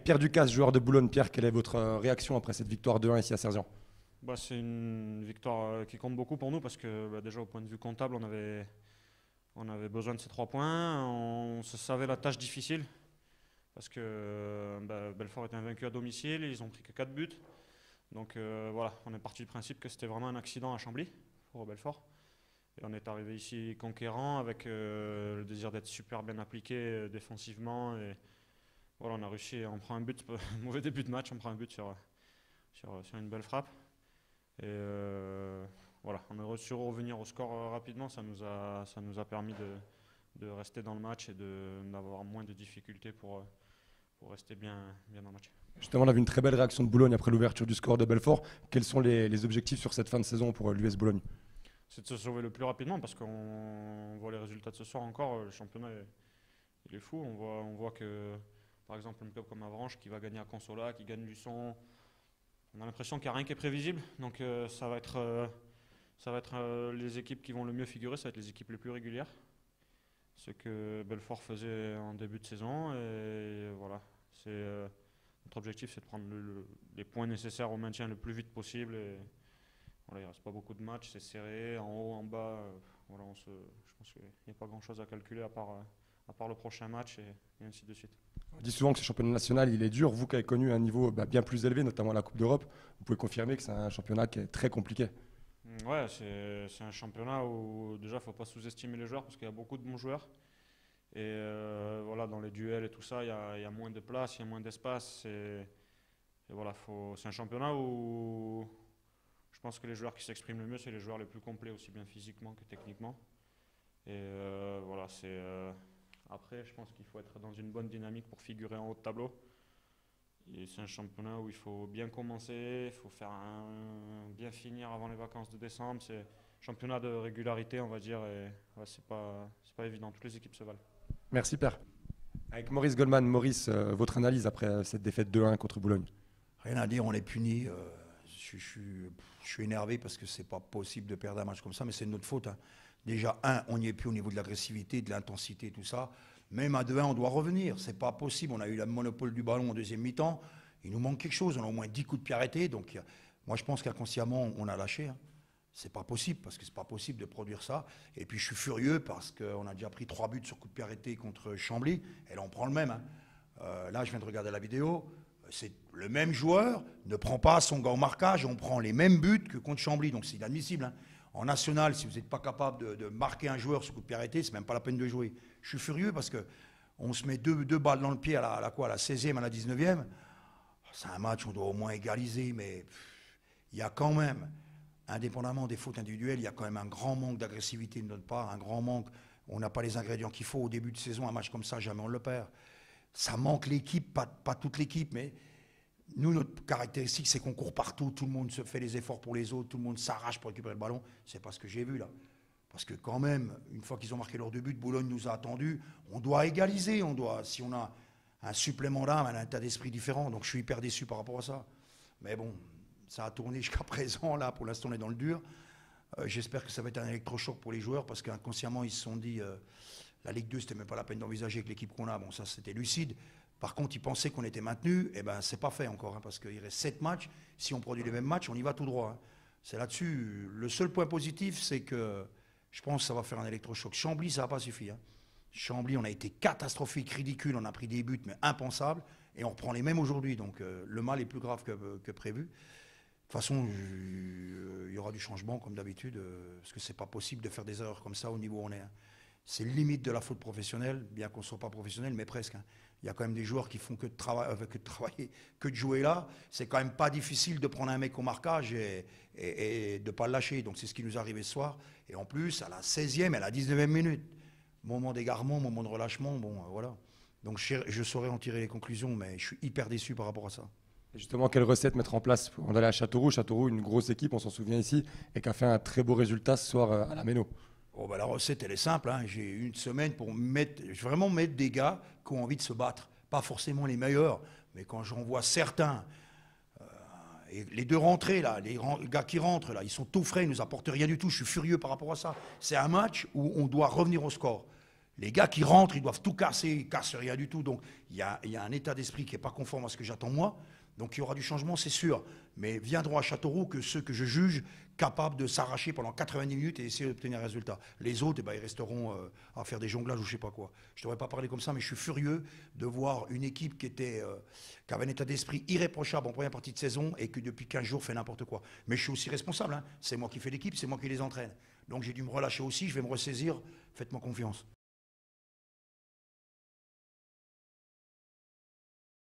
Pierre Ducasse, joueur de Boulogne. Pierre, quelle est votre réaction après cette victoire 2-1 ici à Serzian? C'est une victoire qui compte beaucoup pour nous parce que déjà au point de vue comptable, on avait besoin de ces 3 points. On se savait la tâche difficile parce que Belfort était invaincu à domicile, ils ont pris que 4 buts. Donc voilà, on est parti du principe que c'était vraiment un accident à Chambly pour Belfort. Et on est arrivé ici conquérant avec le désir d'être super bien appliqué défensivement. Et voilà, on a réussi, on prend un but, mauvais début de match, on prend un but sur une belle frappe. Et voilà, on a réussi à revenir au score rapidement, ça nous a permis de rester dans le match et d'avoir moins de difficultés pour rester bien dans le match. Justement, on a vu une très belle réaction de Boulogne après l'ouverture du score de Belfort. Quels sont les objectifs sur cette fin de saison pour l'US Boulogne? C'est de se sauver le plus rapidement parce qu'on voit les résultats de ce soir encore, le championnat il est fou, on voit que par exemple un club comme Avranches qui va gagner à Consola, qui gagne Luçon, on a l'impression qu'il n'y a rien qui est prévisible, donc ça va être les équipes qui vont le mieux figurer, ça va être les équipes les plus régulières. Ce que Belfort faisait en début de saison. Et voilà, notre objectif, c'est de prendre les points nécessaires au maintien le plus vite possible. Et voilà, il ne reste pas beaucoup de matchs, c'est serré, en haut, en bas. Voilà, je pense qu'il n'y a pas grand-chose à calculer à part le prochain match et ainsi de suite. On dit souvent que ce championnat national, il est dur. Vous qui avez connu un niveau bien plus élevé, notamment la Coupe d'Europe, vous pouvez confirmer que c'est un championnat qui est très compliqué. Ouais, c'est un championnat où déjà, il ne faut pas sous-estimer les joueurs parce qu'il y a beaucoup de bons joueurs. Et voilà, dans les duels et tout ça, il y a moins de place, il y a moins d'espace. Et voilà, c'est un championnat où je pense que les joueurs qui s'expriment le mieux, c'est les joueurs les plus complets, aussi bien physiquement que techniquement. Et voilà, après, je pense qu'il faut être dans une bonne dynamique pour figurer en haut de tableau. Et c'est un championnat où il faut bien commencer, il faut bien finir avant les vacances de décembre. C'est un championnat de régularité, on va dire, et ouais, c'est pas évident. Toutes les équipes se valent. Merci Père. Avec Maurice Goldman, Maurice, votre analyse après cette défaite 2-1 contre Boulogne? Rien à dire, on est puni. Je suis énervé parce que c'est pas possible de perdre un match comme ça, mais c'est de notre faute. Hein. Déjà, on n'y est plus au niveau de l'agressivité, de l'intensité, tout ça. Même à 2-1, on doit revenir. C'est pas possible. On a eu le monopole du ballon en deuxième mi-temps. Il nous manque quelque chose. On a au moins 10 coups de pied arrêtés. Donc, moi, je pense qu'inconsciemment, on a lâché. Hein. C'est pas possible, parce que c'est pas possible de produire ça. Et puis, je suis furieux parce qu'on a déjà pris 3 buts sur coup de pied arrêté contre Chambly. Et là, on prend le même. Hein. Là, je viens de regarder la vidéo. C'est le même joueur ne prend pas son gars au marquage. On prend les mêmes buts que contre Chambly. Donc, c'est inadmissible. Hein. En national, si vous n'êtes pas capable de marquer un joueur sur coup de pied arrêté, c'est même pas la peine de jouer. Je suis furieux parce qu'on se met deux balles dans le pied à la 16e, à la 19e. C'est un match, on doit au moins égaliser, mais il y a quand même, indépendamment des fautes individuelles, il y a quand même un grand manque d'agressivité de notre part, un grand manque. On n'a pas les ingrédients qu'il faut au début de saison. Un match comme ça, jamais on le perd. Ça manque l'équipe, pas toute l'équipe, mais nous, notre caractéristique, c'est qu'on court partout, tout le monde se fait les efforts pour les autres, tout le monde s'arrache pour récupérer le ballon. C'est pas ce que j'ai vu là. Parce que quand même, une fois qu'ils ont marqué leur 2 buts, Boulogne nous a attendus. On doit égaliser, si on a un supplément d'âme, un état d'esprit différent. Donc je suis hyper déçu par rapport à ça. Mais bon, ça a tourné jusqu'à présent. Là, pour l'instant, on est dans le dur. J'espère que ça va être un électrochoc pour les joueurs parce qu'inconsciemment, ils se sont dit la Ligue 2, c'était même pas la peine d'envisager avec l'équipe qu'on a. Bon, ça, c'était lucide. Par contre, ils pensaient qu'on était maintenus. Eh bien, c'est pas fait encore, hein, parce qu'il reste 7 matchs. Si on produit les mêmes matchs, on y va tout droit. Hein. C'est là-dessus. Le seul point positif, c'est que je pense que ça va faire un électrochoc. Chambly, ça n'a pas suffi. Hein. Chambly, on a été catastrophique, ridicule. On a pris des buts, mais impensables. Et on reprend les mêmes aujourd'hui. Donc, le mal est plus grave que prévu. De toute façon, il y aura du changement, comme d'habitude, parce que c'est pas possible de faire des erreurs comme ça au niveau où on est. Hein. C'est limite de la faute professionnelle, bien qu'on ne soit pas professionnel, mais presque. Hein. Il y a quand même des joueurs qui font que de travailler, que de jouer là. C'est quand même pas difficile de prendre un mec au marquage et de ne pas le lâcher. Donc c'est ce qui nous est arrivé ce soir. Et en plus, à la 16e et à la 19e minute, moment d'égarement, moment de relâchement, bon, voilà. Donc je saurais en tirer les conclusions, mais je suis hyper déçu par rapport à ça. Et justement, quelle recette mettre en place? On allait à Châteauroux. Châteauroux, une grosse équipe, on s'en souvient ici, et qui a fait un très beau résultat ce soir à la Méno. Oh ben la recette, elle est simple. Hein. J'ai une semaine pour vraiment mettre des gars qui ont envie de se battre. Pas forcément les meilleurs, mais quand j'en vois certains, et les 2 rentrées, là, les gars qui rentrent, là, ils sont tout frais, ils ne nous apportent rien du tout. Je suis furieux par rapport à ça. C'est un match où on doit revenir au score. Les gars qui rentrent, ils doivent tout casser, ils cassent rien du tout. Donc il y a un état d'esprit qui n'est pas conforme à ce que j'attends moi. Donc il y aura du changement, c'est sûr. Mais viendront à Châteauroux que ceux que je juge capables de s'arracher pendant 90 minutes et essayer d'obtenir un résultat. Les autres, eh ben, ils resteront à faire des jonglages ou je ne sais pas quoi. Je ne devrais pas parler comme ça, mais je suis furieux de voir une équipe qui avait un état d'esprit irréprochable en première partie de saison et qui depuis 15 jours fait n'importe quoi. Mais je suis aussi responsable. Hein. C'est moi qui fais l'équipe, c'est moi qui les entraîne. Donc j'ai dû me relâcher aussi, je vais me ressaisir. Faites-moi confiance.